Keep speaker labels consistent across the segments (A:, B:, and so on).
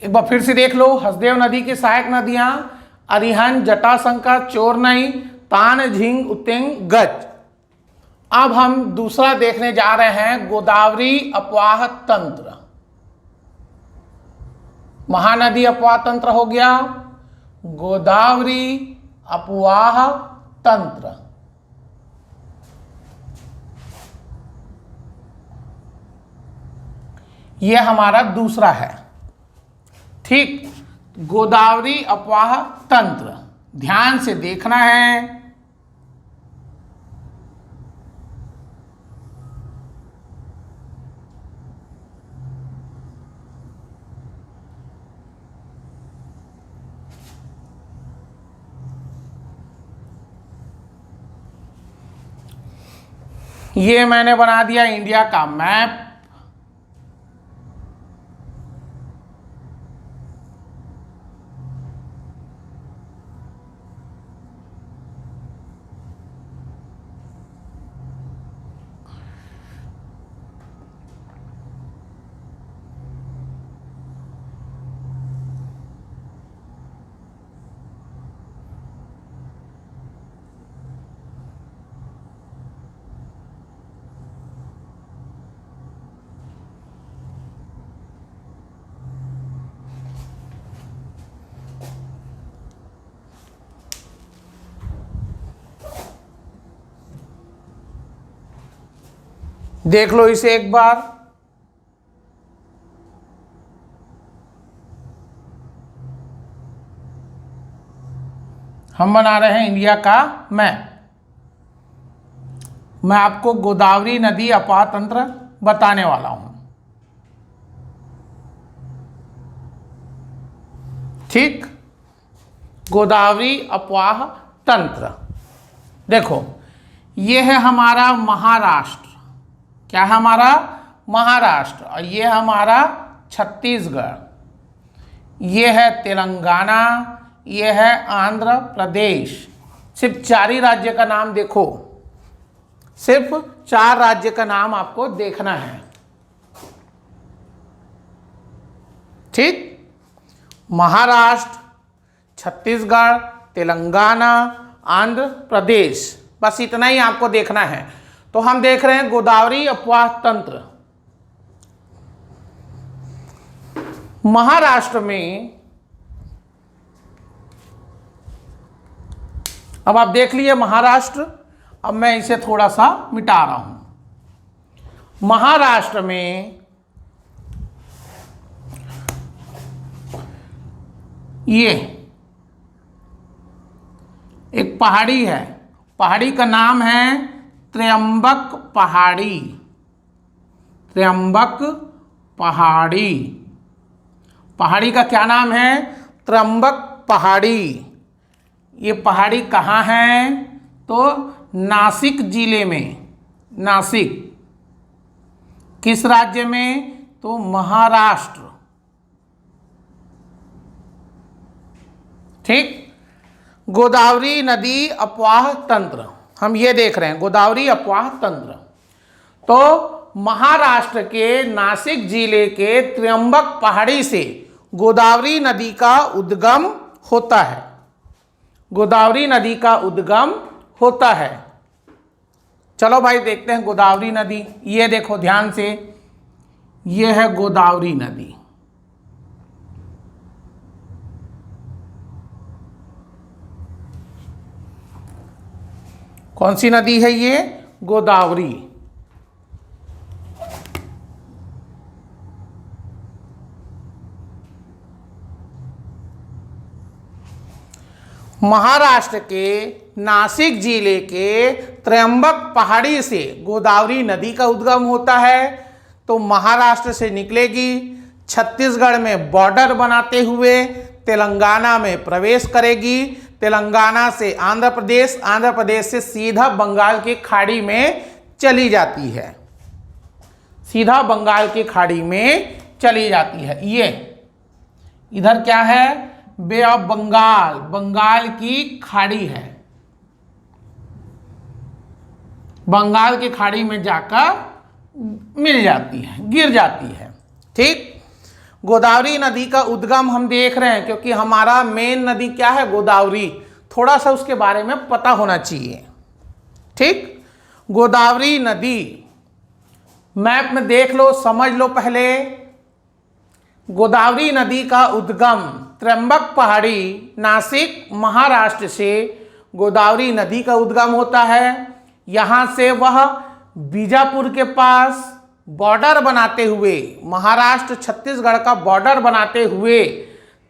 A: एक बार फिर से देख लो, हसदेव नदी की सहायक नदियां अरिहंत, जटाशंकर, चोरनई, तान, झींग, उतेंग, गज। अब हम दूसरा देखने जा रहे हैं गोदावरी अपवाह तंत्र। महानदी अपवाह तंत्र हो गया, गोदावरी अपवाह तंत्र। यह हमारा दूसरा है। ठीक, गोदावरी अपवाह तंत्र ध्यान से देखना है। ये मैंने बना दिया इंडिया का मैप। देख लो इसे एक बार। हम बना रहे हैं इंडिया का मैप। मैं आपको गोदावरी नदी अपवाह तंत्र बताने वाला हूं। ठीक, गोदावरी अपवाह तंत्र। देखो, यह है हमारा महाराष्ट्र। क्या है हमारा? महाराष्ट्र। और ये हमारा छत्तीसगढ़, ये है तेलंगाना, ये है आंध्र प्रदेश। सिर्फ 4 ही राज्य का नाम देखो, सिर्फ 4 राज्य का नाम आपको देखना है। ठीक, महाराष्ट्र, छत्तीसगढ़, तेलंगाना, आंध्र प्रदेश, बस इतना ही आपको देखना है। तो हम देख रहे हैं गोदावरी अपवाह तंत्र। महाराष्ट्र में, अब आप देख लिए महाराष्ट्र। अब मैं इसे थोड़ा सा मिटा रहा हूं। महाराष्ट्र में ये एक पहाड़ी है, पहाड़ी का नाम है त्र्यंबक पहाड़ी। त्र्यंबक पहाड़ी, पहाड़ी का क्या नाम है? त्र्यंबक पहाड़ी। ये पहाड़ी कहाँ है? तो नासिक जिले में। नासिक किस राज्य में? तो महाराष्ट्र। ठीक, गोदावरी नदी अपवाह तंत्र हम ये देख रहे हैं, गोदावरी अपवाह तंत्र। तो महाराष्ट्र के नासिक जिले के त्र्यंबक पहाड़ी से गोदावरी नदी का उद्गम होता है। गोदावरी नदी का उद्गम होता है। चलो भाई देखते हैं गोदावरी नदी। ये देखो ध्यान से, ये है गोदावरी नदी। कौन सी नदी है ये? गोदावरी। महाराष्ट्र के नासिक जिले के त्र्यंबक पहाड़ी से गोदावरी नदी का उद्गम होता है। तो महाराष्ट्र से निकलेगी, छत्तीसगढ़ में बॉर्डर बनाते हुए तेलंगाना में प्रवेश करेगी, तेलंगाना से आंध्र प्रदेश, आंध्र प्रदेश से सीधा बंगाल की खाड़ी में चली जाती है। सीधा बंगाल की खाड़ी में चली जाती है। ये इधर क्या है? बे ऑफ बंगाल, बंगाल की खाड़ी है। बंगाल की खाड़ी में जाकर मिल जाती है, गिर जाती है। ठीक, गोदावरी नदी का उद्गम हम देख रहे हैं, क्योंकि हमारा मेन नदी क्या है, गोदावरी। थोड़ा सा उसके बारे में पता होना चाहिए। ठीक, गोदावरी नदी मैप में देख लो, समझ लो। पहले गोदावरी नदी का उद्गम त्र्यंबक पहाड़ी, नासिक, महाराष्ट्र से गोदावरी नदी का उद्गम होता है। यहाँ से वह बीजापुर के पास बॉर्डर बनाते हुए, महाराष्ट्र छत्तीसगढ़ का बॉर्डर बनाते हुए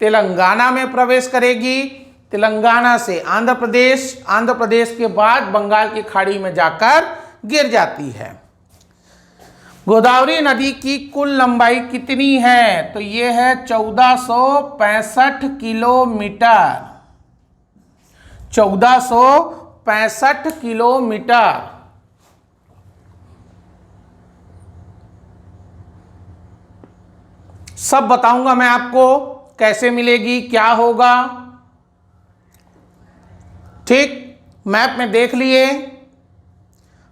A: तेलंगाना में प्रवेश करेगी। तेलंगाना से आंध्र प्रदेश, आंध्र प्रदेश के बाद बंगाल की खाड़ी में जाकर गिर जाती है। गोदावरी नदी की कुल लंबाई कितनी है, तो ये है 1465 किलोमीटर। 1465 किलोमीटर। सब बताऊंगा मैं आपको, कैसे मिलेगी, क्या होगा। ठीक, मैप में देख लिए,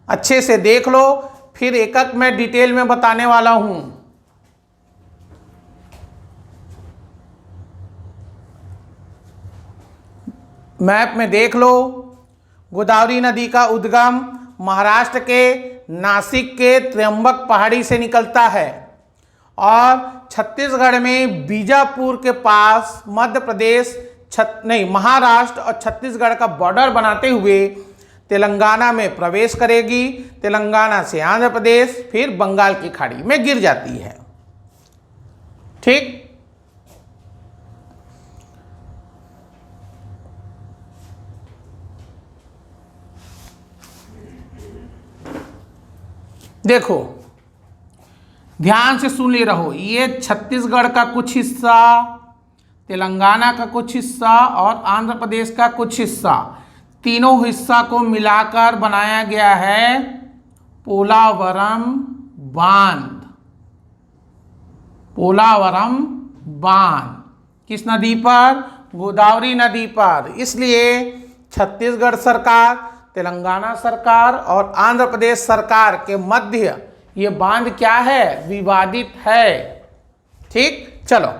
A: अच्छे से देख लो, फिर एक एक मैं डिटेल में बताने वाला हूं। मैप में देख लो, गोदावरी नदी का उद्गम महाराष्ट्र के नासिक के त्र्यंबक पहाड़ी से निकलता है और छत्तीसगढ़ में बीजापुर के पास मध्य प्रदेश महाराष्ट्र और छत्तीसगढ़ का बॉर्डर बनाते हुए तेलंगाना में प्रवेश करेगी। तेलंगाना से आंध्र प्रदेश, फिर बंगाल की खाड़ी में गिर जाती है। ठीक, देखो ध्यान से सुन ले रहो, ये छत्तीसगढ़ का कुछ हिस्सा, तेलंगाना का कुछ हिस्सा और आंध्र प्रदेश का कुछ हिस्सा, तीनों हिस्सा को मिलाकर बनाया गया है पोलावरम बांध। पोलावरम बांध किस नदी पर, गोदावरी नदी पर। इसलिए छत्तीसगढ़ सरकार, तेलंगाना सरकार और आंध्र प्रदेश सरकार के मध्य ये बांध क्या है, विवादित है। ठीक, चलो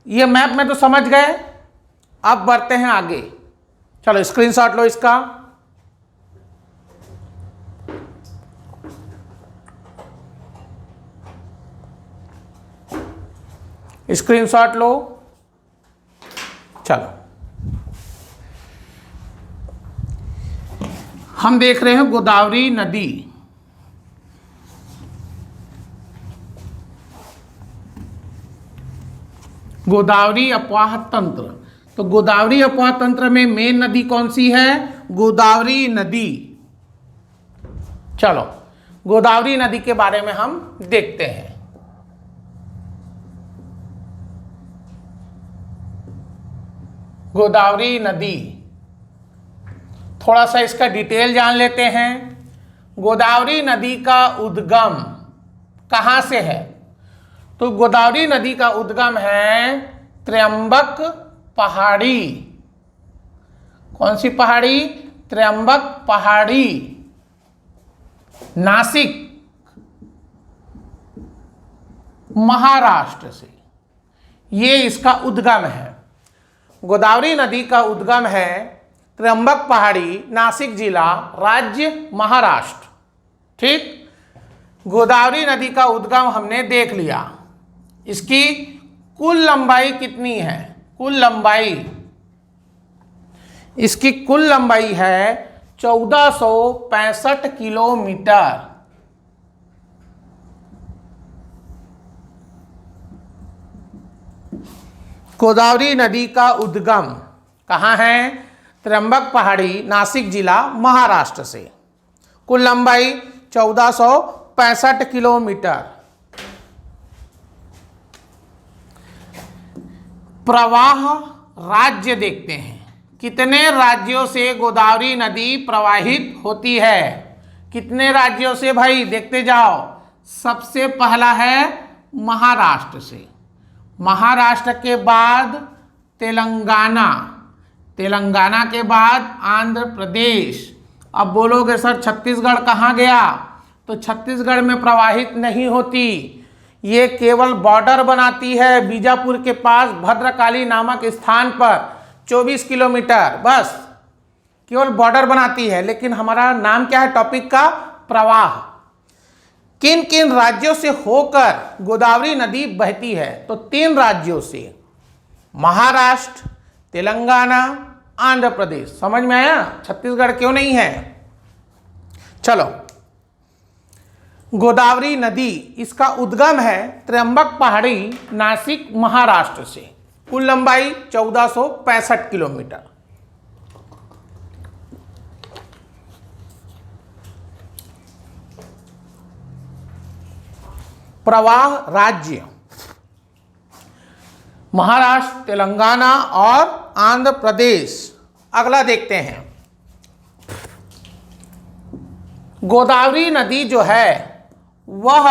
A: ये मैप में तो समझ गए, अब बढ़ते हैं आगे। चलो स्क्रीनशॉट लो इसका। स्क्रीनशॉट लो। चलो हम देख रहे हैं गोदावरी नदी। गोदावरी अपवाह तंत्र, तो गोदावरी अपवाह तंत्र में मेन नदी कौन सी है, गोदावरी नदी। चलो गोदावरी नदी के बारे में हम देखते हैं। गोदावरी नदी, थोड़ा सा इसका डिटेल जान लेते हैं। गोदावरी नदी का उद्गम कहाँ से है, तो गोदावरी नदी का उद्गम है त्र्यंबक पहाड़ी। कौन सी पहाड़ी, त्र्यंबक पहाड़ी, नासिक, महाराष्ट्र से ये इसका उद्गम है। गोदावरी नदी का उद्गम है त्र्यंबक पहाड़ी, नासिक जिला, राज्य महाराष्ट्र। ठीक, गोदावरी नदी का उद्गम हमने देख लिया। इसकी कुल लंबाई कितनी है, कुल लंबाई, इसकी कुल लंबाई है 1465 किलोमीटर। गोदावरी नदी का उद्गम कहाँ है, त्र्यंबक पहाड़ी, नासिक जिला, महाराष्ट्र से। कुल लंबाई 1465 किलोमीटर। प्रवाह राज्य देखते हैं, कितने राज्यों से गोदावरी नदी प्रवाहित होती है, कितने राज्यों से भाई देखते जाओ। सबसे पहला है महाराष्ट्र से, महाराष्ट्र के बाद तेलंगाना, तेलंगाना के बाद आंध्र प्रदेश। अब बोलोगे सर छत्तीसगढ़ कहाँ गया, तो छत्तीसगढ़ में प्रवाहित नहीं होती, ये केवल बॉर्डर बनाती है बीजापुर के पास भद्रकाली नामक स्थान पर 24 किलोमीटर, बस केवल बॉर्डर बनाती है। लेकिन हमारा नाम क्या है टॉपिक का? प्रवाह। किन किन राज्यों से होकर गोदावरी नदी बहती है? तो 3 राज्यों से, महाराष्ट्र, तेलंगाना, आंध्र प्रदेश। समझ में आया? छत्तीसगढ़ क्यों नहीं है? चलो, गोदावरी नदी, इसका उद्गम है त्र्यंबक पहाड़ी, नासिक, महाराष्ट्र से। कुल लंबाई 1465 किलोमीटर। प्रवाह राज्य महाराष्ट्र, तेलंगाना और आंध्र प्रदेश। अगला देखते हैं, गोदावरी नदी जो है वह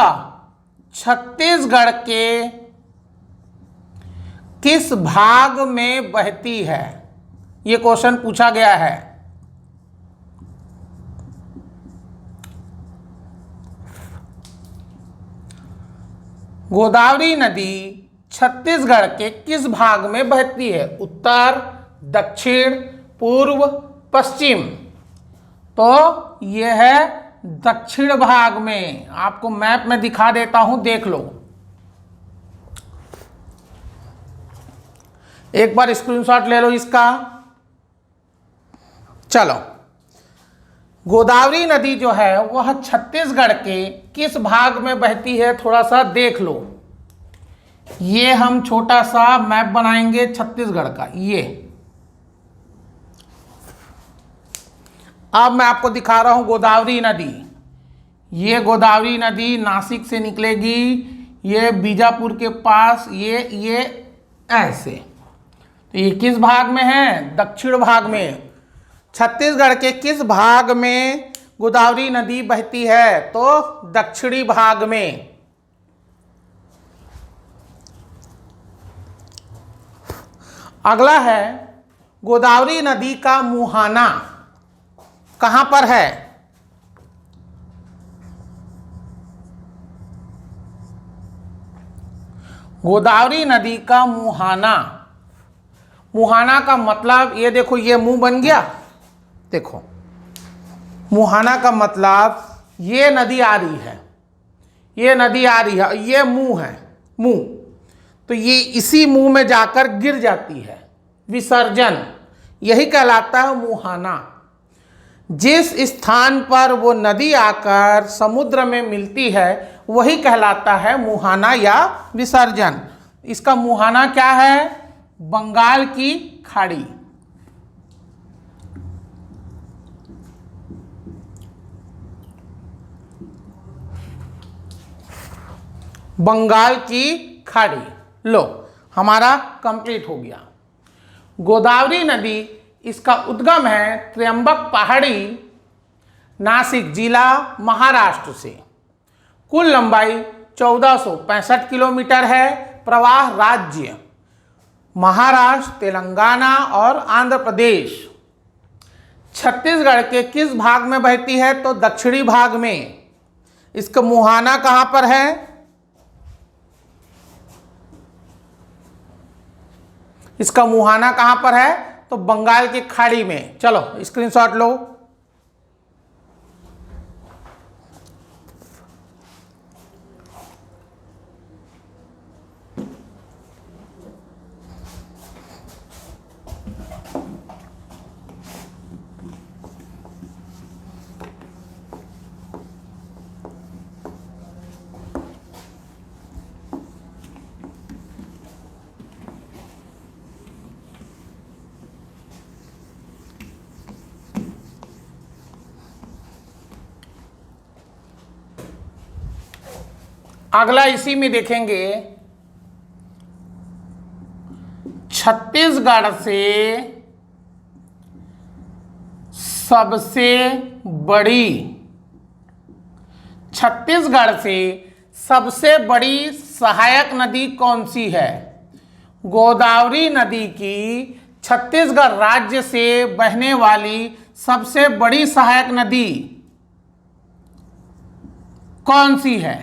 A: छत्तीसगढ़ के किस भाग में बहती है? ये क्वेश्चन पूछा गया है। गोदावरी नदी छत्तीसगढ़ के किस भाग में बहती है? उत्तर, दक्षिण, पूर्व, पश्चिम। तो यह है दक्षिण भाग में। आपको मैप में दिखा देता हूं, देख लो। एक बार स्क्रीनशॉट ले लो इसका। चलो, गोदावरी नदी जो है वह छत्तीसगढ़ के किस भाग में बहती है? थोड़ा सा देख लो। ये हम छोटा सा मैप बनाएंगे छत्तीसगढ़ का। ये अब मैं आपको दिखा रहा हूं गोदावरी नदी। ये गोदावरी नदी नासिक से निकलेगी, ये बीजापुर के पास, ये ऐसे। तो ये किस भाग में है? दक्षिण भाग में। छत्तीसगढ़ के किस भाग में गोदावरी नदी बहती है? तो दक्षिणी भाग में। अगला है, गोदावरी नदी का मुहाना कहां पर है? गोदावरी नदी का मुहाना, मुहाना का मतलब ये देखो, ये मुंह बन गया। देखो, मुहाना का मतलब ये नदी आ रही है, ये नदी आ रही है, ये मुंह है, मुंह। तो ये इसी मुंह में जाकर गिर जाती है, विसर्जन, यही कहलाता है मुहाना। जिस स्थान पर वो नदी आकर समुद्र में मिलती है वही कहलाता है मुहाना या विसर्जन। इसका मुहाना क्या है? बंगाल की खाड़ी। बंगाल की खाड़ी। लो, हमारा कंप्लीट हो गया। गोदावरी नदी, इसका उद्गम है त्र्यंबक पहाड़ी, नासिक जिला, महाराष्ट्र से। कुल लंबाई 1465 किलोमीटर है। प्रवाह राज्य महाराष्ट्र, तेलंगाना और आंध्र प्रदेश। छत्तीसगढ़ के किस भाग में बहती है? तो दक्षिणी भाग में। इसका मुहाना कहां पर है? इसका मुहाना कहां पर है? तो बंगाल की खाड़ी में। चलो स्क्रीनशॉट लो। अगला इसी में देखेंगे, छत्तीसगढ़ से सबसे बड़ी, छत्तीसगढ़ से सबसे बड़ी सहायक नदी कौन सी है? गोदावरी नदी की छत्तीसगढ़ राज्य से बहने वाली सबसे बड़ी सहायक नदी कौन सी है?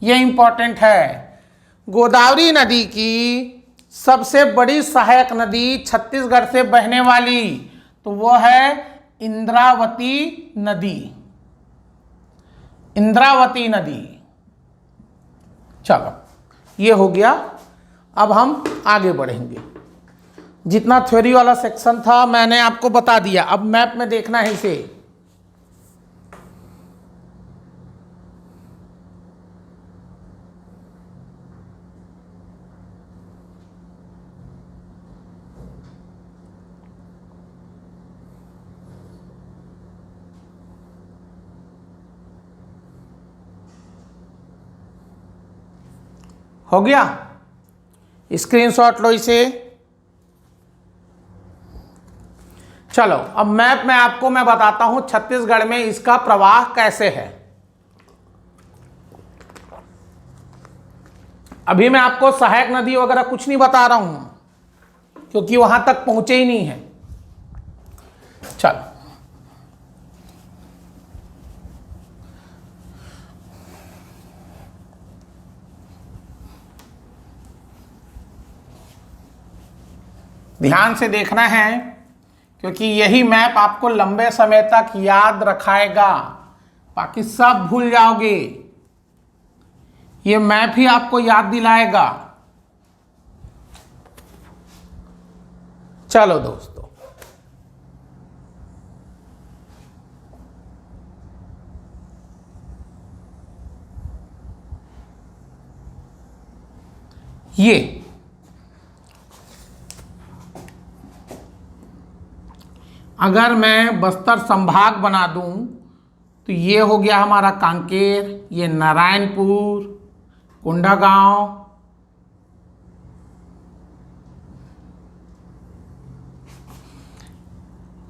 A: ये इंपॉर्टेंट है। गोदावरी नदी की सबसे बड़ी सहायक नदी छत्तीसगढ़ से बहने वाली, तो वो है इंद्रावती नदी। इंद्रावती नदी। चलो ये हो गया। अब हम आगे बढ़ेंगे। जितना थ्योरी वाला सेक्शन था मैंने आपको बता दिया, अब मैप में देखना है इसे। हो गया, स्क्रीनशॉट लो इसे। चलो अब मैप में आपको मैं बताता हूं छत्तीसगढ़ में इसका प्रवाह कैसे है। अभी मैं आपको सहायक नदी वगैरह कुछ नहीं बता रहा हूं क्योंकि वहां तक पहुंचे ही नहीं है। चलो ध्यान से देखना है क्योंकि यही मैप आपको लंबे समय तक याद रखाएगा, बाकी सब भूल जाओगे। ये मैप ही आपको याद दिलाएगा। चलो दोस्तों, ये अगर मैं बस्तर संभाग बना दूं तो ये हो गया हमारा कांकेर, ये नारायणपुर, कोंडागांव,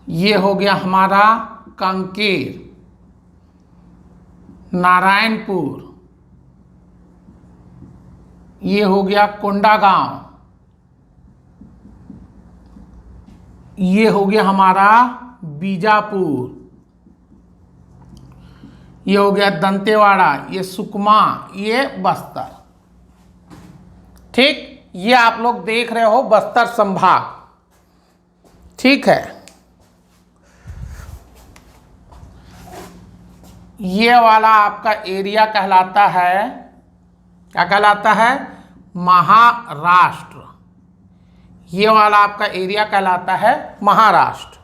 A: ये हो गया हमारा कांकेर, नारायणपुर, ये हो गया कोंडागांव, ये हो गया हमारा बीजापुर, ये हो गया दंतेवाड़ा, ये सुकमा, ये बस्तर। ठीक, ये आप लोग देख रहे हो बस्तर संभाग। ठीक है, ये वाला आपका एरिया कहलाता है, क्या कहलाता है? महाराष्ट्र। ये वाला आपका एरिया कहलाता है महाराष्ट्र।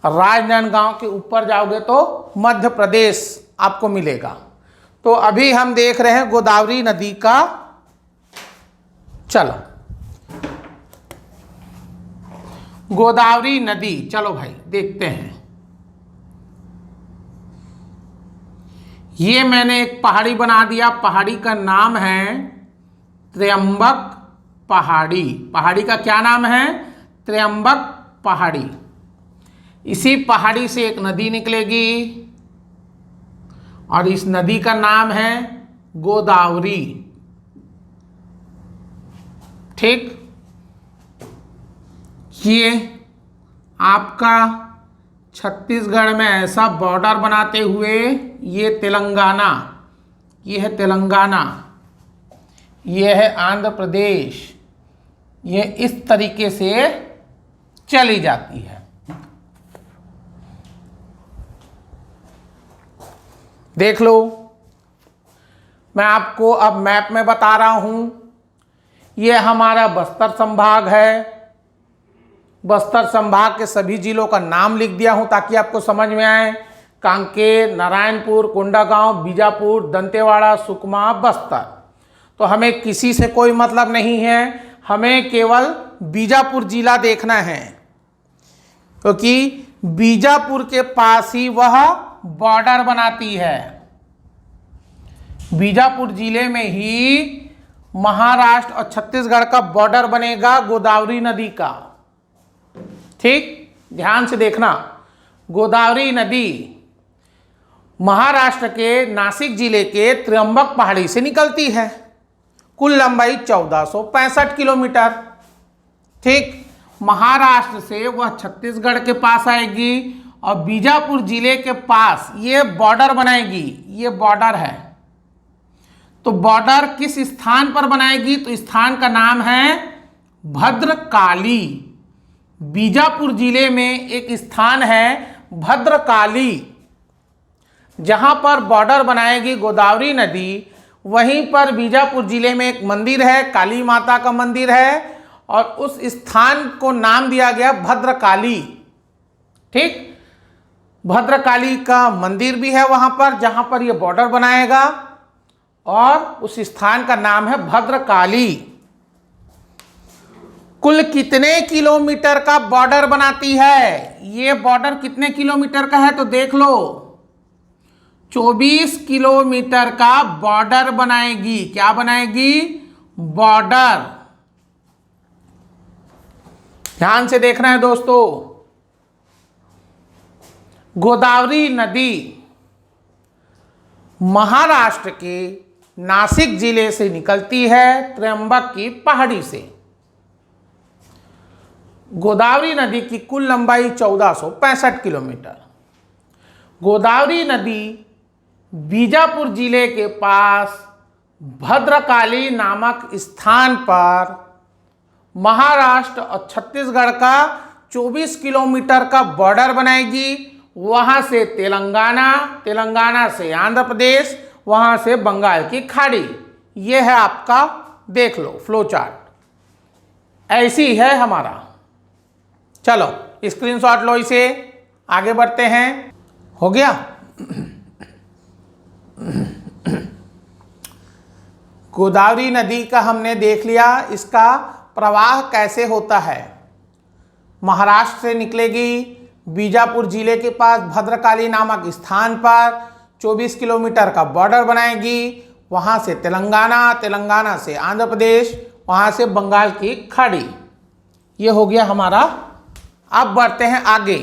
A: राजनांदगांव के ऊपर जाओगे तो मध्य प्रदेश आपको मिलेगा। तो अभी हम देख रहे हैं गोदावरी नदी का। चलो गोदावरी नदी, चलो भाई देखते हैं। ये मैंने एक पहाड़ी बना दिया, पहाड़ी का नाम है त्र्यंबक पहाड़ी। पहाड़ी का क्या नाम है? त्र्यंबक पहाड़ी। इसी पहाड़ी से एक नदी निकलेगी और इस नदी का नाम है गोदावरी। ठीक, ये आपका छत्तीसगढ़ में ऐसा बॉर्डर बनाते हुए ये तेलंगाना, ये है तेलंगाना, ये है आंध्र प्रदेश, ये इस तरीके से चली जाती है। देख लो, मैं आपको अब मैप में बता रहा हूं। ये हमारा बस्तर संभाग है। बस्तर संभाग के सभी जिलों का नाम लिख दिया हूं ताकि आपको समझ में आए। कांकेर, नारायणपुर, कोंडागांव, बीजापुर, दंतेवाड़ा, सुकमा, बस्तर। तो हमें किसी से कोई मतलब नहीं है, हमें केवल बीजापुर जिला देखना है क्योंकि बीजापुर के पास ही वह बॉर्डर बनाती है। बीजापुर जिले में ही महाराष्ट्र और छत्तीसगढ़ का बॉर्डर बनेगा गोदावरी नदी का। ठीक, ध्यान से देखना। गोदावरी नदी महाराष्ट्र के नासिक जिले के त्र्यंबक पहाड़ी से निकलती है। कुल लंबाई 1465 किलोमीटर। ठीक, महाराष्ट्र से वह छत्तीसगढ़ के पास आएगी और बीजापुर जिले के पास ये बॉर्डर बनाएगी। ये बॉर्डर है। तो बॉर्डर किस स्थान पर बनाएगी? तो स्थान का नाम है भद्रकाली। बीजापुर जिले में एक स्थान है भद्रकाली, जहां पर बॉर्डर बनाएगी गोदावरी नदी। वहीं पर बीजापुर जिले में एक मंदिर है, काली माता का मंदिर है, और उस स्थान को नाम दिया गया भद्रकाली। ठीक, भद्रकाली का मंदिर भी है वहां पर जहां पर यह बॉर्डर बनाएगा, और उस स्थान का नाम है भद्रकाली। कुल कितने किलोमीटर का बॉर्डर बनाती है? ये बॉर्डर कितने किलोमीटर का है तो देख लो, 24 किलोमीटर का बॉर्डर बनाएगी। क्या बनाएगी? बॉर्डर। ध्यान से देखना है दोस्तों। गोदावरी नदी महाराष्ट्र के नासिक जिले से निकलती है, त्र्यंबक की पहाड़ी से। गोदावरी नदी की कुल लंबाई 1465 किलोमीटर। गोदावरी नदी बीजापुर जिले के पास भद्रकाली नामक स्थान पर महाराष्ट्र और छत्तीसगढ़ का 24 किलोमीटर का बॉर्डर बनाएगी। वहां से तेलंगाना, तेलंगाना से आंध्र प्रदेश, वहां से बंगाल की खाड़ी। यह है आपका, देख लो फ्लो चार्ट, ऐसी है हमारा। चलो स्क्रीनशॉट लो इसे, आगे बढ़ते हैं। हो गया? गोदावरी नदी का हमने देख लिया, इसका प्रवाह कैसे होता है। महाराष्ट्र से निकलेगी, बीजापुर जिले के पास भद्रकाली नामक स्थान पर 24 किलोमीटर का बॉर्डर बनाएगी। वहां से तेलंगाना, तेलंगाना से आंध्र प्रदेश, वहां से बंगाल की खाड़ी। ये हो गया हमारा। अब बढ़ते हैं आगे।